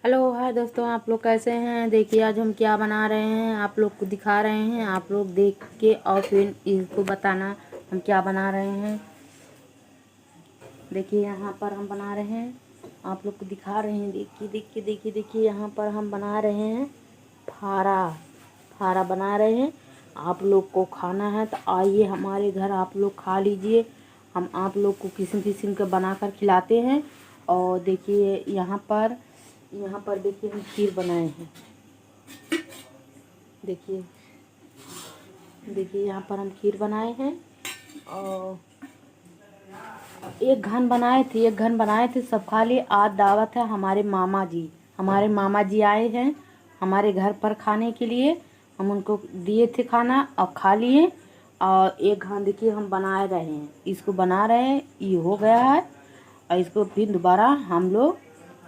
Hello hi दोस्तों, आप लोग कैसे हैं। देखिए आज हम क्या बना रहे हैं, आप लोग को दिखा रहे हैं। आप लोग देख के और फिर इसको बताना हम क्या बना रहे हैं। देखिए यहाँ पर हम बना रहे हैं, आप लोग को दिखा रहे हैं। देखिए देखिए देखिए देखिए यहाँ पर हम बना रहे हैं फारा। फारा बना रहे हैं। आप लोग को खाना है तो आइए हमारे घर, आप लोग खा लीजिए। हम आप लोग को किस्म किस्म के बना कर खिलाते हैं। और देखिए यहाँ पर देखिए हम खीर बनाए हैं। देखिए देखिए यहाँ पर हम खीर बनाए हैं। और एक घन बनाए थे, सब खा लिए। आज दावत है हमारे मामा जी आए हैं हमारे घर पर खाने के लिए। हम उनको दिए थे खाना और खा लिए। और एक घान देखिए हम बना रहे हैं, इसको बना रहे हैं, ये हो गया है। और इसको फिर दोबारा हम लोग